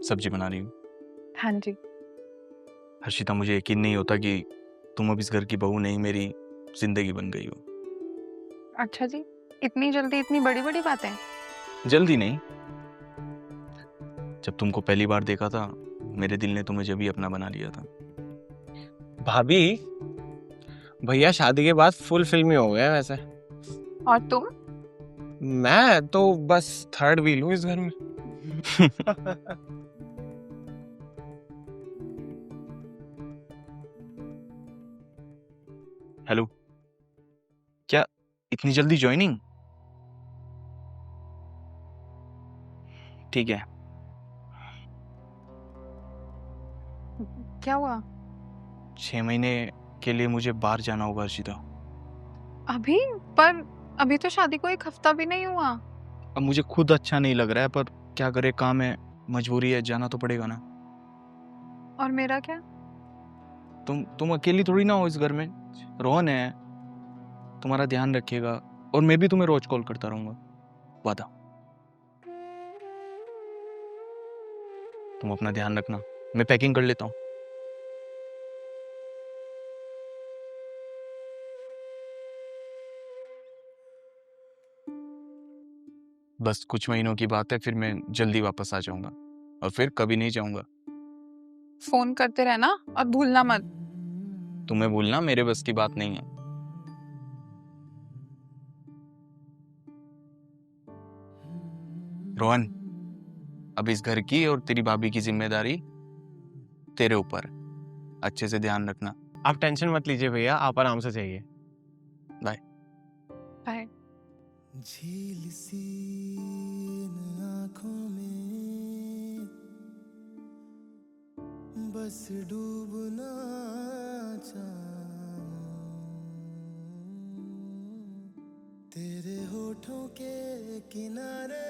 सब्जी बना रही हूँ। हाँ जी। हर्षिता, मुझे यकीन नहीं होता कि तुम अब इस घर की बहू नहीं, मेरी जिंदगी बन गई हो। अच्छा जी, इतनी जल्दी इतनी बड़ी बड़ी बातें? जल्दी नहीं, जब तुमको पहली बार देखा था मेरे दिल ने तुम्हें जब ही अपना बना लिया था। भाभी, भैया शादी के बाद फुल फिल्मी हो गया वैसे। और तुम? मैं तो बस थर्ड व्हील हूँ इस घर में। हेलो, क्या इतनी जल्दी ज्वाइनिंग? ठीक है। क्या हुआ? 6 महीने के लिए मुझे बाहर जाना होगा हर्षिता। अभी? पर अभी तो शादी को 1 हफ्ता भी नहीं हुआ। अब मुझे खुद अच्छा नहीं लग रहा है, पर क्या करे, काम है, मजबूरी है, जाना तो पड़ेगा ना। और मेरा क्या? तुम अकेली थोड़ी ना हो इस घर में। रोहन है, तुम्हारा ध्यान रखिएगा, और मैं भी तुम्हें रोज कॉल करता रहूंगा, वादा। तुम अपना ध्यान रखना, मैं पैकिंग कर लेता हूँ। बस कुछ महीनों की बात है, फिर मैं जल्दी वापस आ जाऊंगा, और फिर कभी नहीं जाऊंगा। फोन करते रहना और भूलना मत। तुम्हें भूलना मेरे बस की बात नहीं है। रोहन, अब इस घर की और तेरी भाभी की जिम्मेदारी तेरे ऊपर है। अच्छे से ध्यान रखना। आप टेंशन मत लीजिए भैया, आप आराम से जाइए। बाय। बाय। झील सी इन आँखों में बस डूबना चाहूं, तेरे होठों के किनारे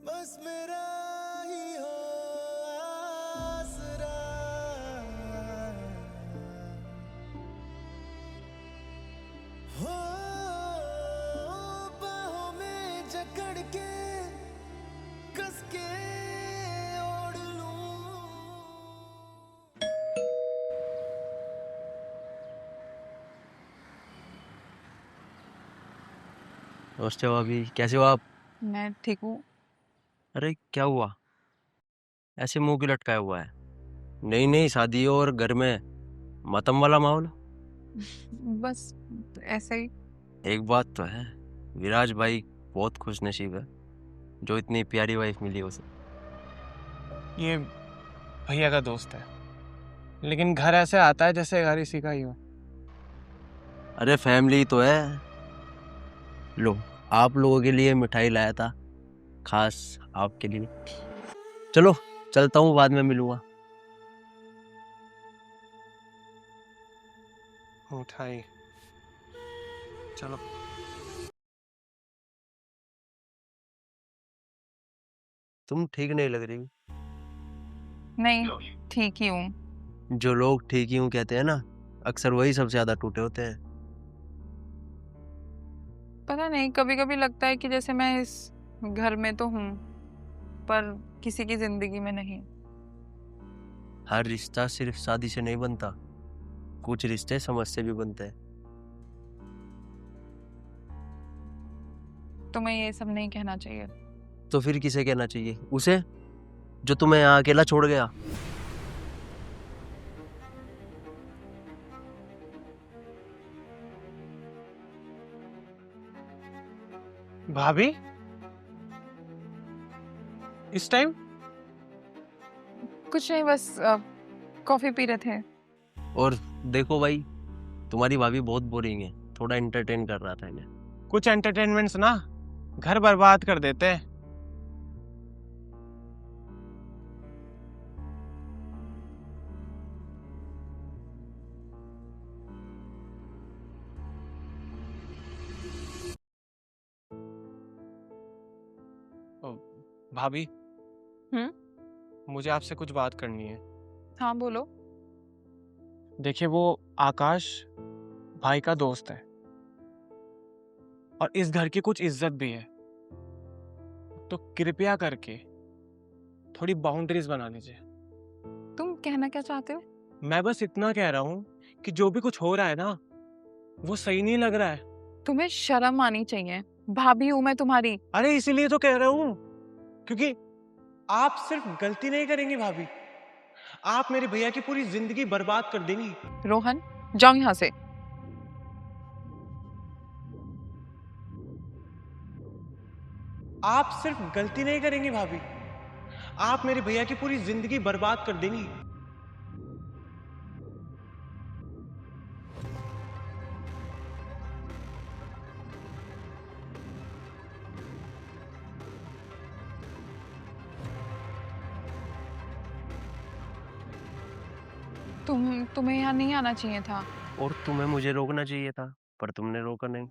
बस मेरा ही हो आसरा, हो बाहों में जकड़ के कस के ओढ़ लूं। नमस्ते भाभी, कैसे हो आप? मैं ठीक हूँ। अरे क्या हुआ, ऐसे मुंह क्यों लटकाया हुआ है? नई नई शादी हो और घर में मातम वाला माहौल। बस ऐसे ही। एक बात तो है, विराज भाई बहुत खुश नसीब है जो इतनी प्यारी वाइफ मिली उसे। ये भैया का दोस्त है, लेकिन घर ऐसे आता है जैसे घर इसी का ही हो। अरे फैमिली तो है। लो, आप लोगों के लिए मिठाई लाया था, खास आपके लिए। चलो चलता हूँ, बाद में मिलूंगा। मिठाई, चलो। तुम ठीक नहीं लग रही। नहीं, ठीक ही हूँ। जो लोग ठीक ही हूँ कहते हैं ना, अक्सर वही सबसे ज्यादा टूटे होते हैं। पता नहीं, कभी कभी लगता है कि जैसे मैं इस घर में तो हूँ पर किसी की जिंदगी में नहीं। हर रिश्ता सिर्फ शादी से नहीं बनता, कुछ रिश्ते समझ से भी बनते हैं। तुम्हें ये सब नहीं कहना चाहिए। तो फिर किसे कहना चाहिए? उसे जो तुम्हें यहाँ अकेला छोड़ गया। भाभी, इस टाइम? कुछ नहीं, बस कॉफी पी रहे थे। और देखो भाई, तुम्हारी भाभी बहुत बोरिंग है, थोड़ा एंटरटेन कर रहा था इन्हें। कुछ एंटरटेनमेंट्स ना घर बर्बाद कर देते हैं। भाभी, मुझे आपसे कुछ बात करनी है। हाँ बोलो। देखिए, वो आकाश भाई का दोस्त है और इस घर की कुछ इज्जत भी है, तो कृपया करके थोड़ी बाउंड्रीज बना लीजिए। तुम कहना क्या चाहते हो? मैं बस इतना कह रहा हूँ कि जो भी कुछ हो रहा है ना, वो सही नहीं लग रहा है। तुम्हें शर्म आनी चाहिए। भाभी हूं मैं तुम्हारी। अरे इसीलिए तो कह रहा हूँ, क्योंकि आप सिर्फ गलती नहीं करेंगी भाभी, आप मेरे भैया की पूरी जिंदगी बर्बाद कर देंगी। रोहन, जाओ यहाँ से। आप सिर्फ गलती नहीं करेंगी भाभी, आप मेरे भैया की पूरी जिंदगी बर्बाद कर देंगी। तुम्हें यहाँ नहीं आना चाहिए था। और तुम्हें मुझे रोकना चाहिए था, पर तुमने रोका नहीं।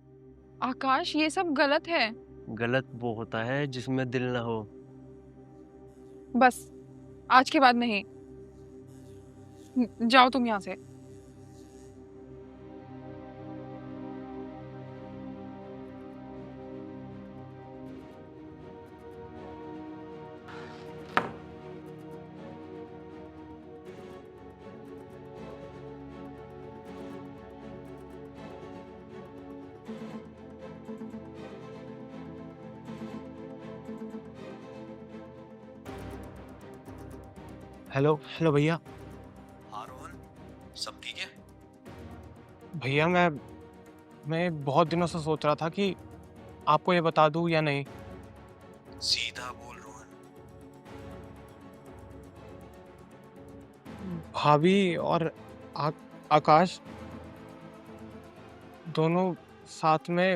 आकाश, ये सब गलत है। गलत वो होता है जिसमें दिल ना हो। बस आज के बाद नहीं। जाओ तुम यहाँ से। हेलो हेलो भैया। हाँ रोहन, सब ठीक है? भैया मैं बहुत दिनों से सोच रहा था कि आपको ये बता दूं या नहीं। सीधा बोल रोहन। भाभी और आकाश दोनों साथ में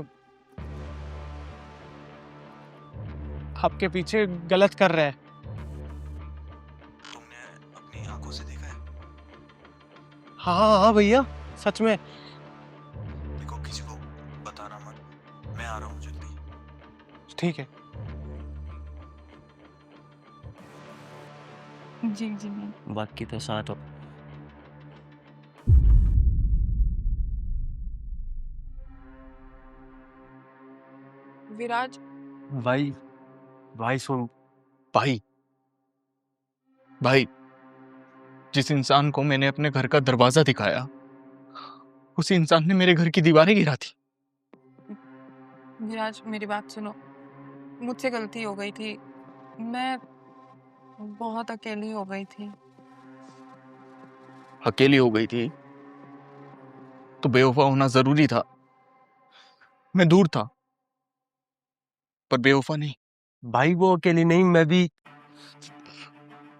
आपके पीछे गलत कर रहे हैं। तुमने अपनी आंखों से देखा है? हाँ भैया, सच में। देखो, किसी को बताना मत, मैं आ रहा हूँ जल्दी। ठीक है। जी जी नहीं। बाकी तो साथ हो। विराज, भाई, भाई सुन। भाई, भाई, जिस इंसान को मैंने अपने घर का दरवाजा दिखाया, उसी इंसान ने मेरे घर की दीवारें गिरा थी। विराज मेरी बात सुनो। मुझसे गलती हो गई थी। मैं बहुत अकेली हो गई थी। अकेली हो गई थी तो बेवफा होना जरूरी था। मैं दूर था, पर बेवफा नहीं। भाई वो अकेली नहीं, मैं भी।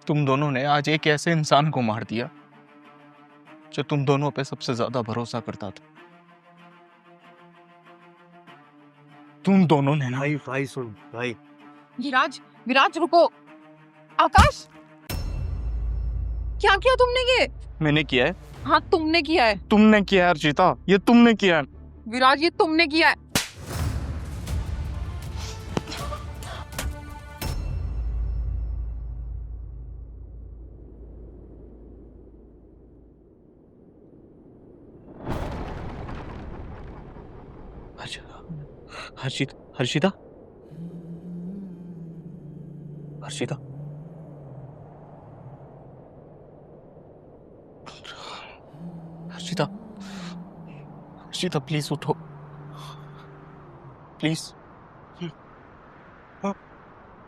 तुम दोनों ने आज एक ऐसे इंसान को मार दिया जो तुम दोनों पे सबसे ज्यादा भरोसा करता था। तुम दोनों ने ना। भाई भाई सुन भाई। विराज, विराज रुको। आकाश, क्या किया तुमने ये? मैंने किया है। हाँ तुमने किया है। तुमने किया है अर्चिता, ये तुमने किया है। विराज, ये तुमने किया है। हर्षिता, हर्षिता, हर्षिता, हर्षिता, प्लीज उठो, प्लीज।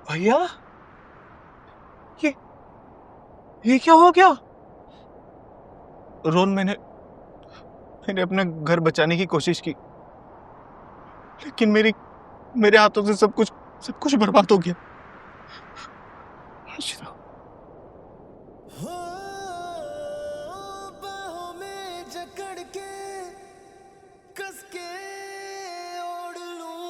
भैया, ये क्या हो गया? रोन, मैंने अपना घर बचाने की कोशिश की, लेकिन मेरे हाथों से सब कुछ बर्बाद हो गया। हर्षिता, हो बाहों में जकड़ के कस के ओढ़ लूं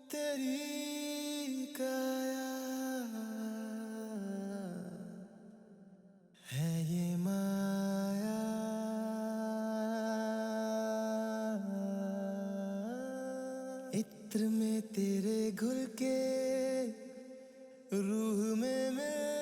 तेरी काया है ये माया। इत्र में तेरे घुल के रूह में मिल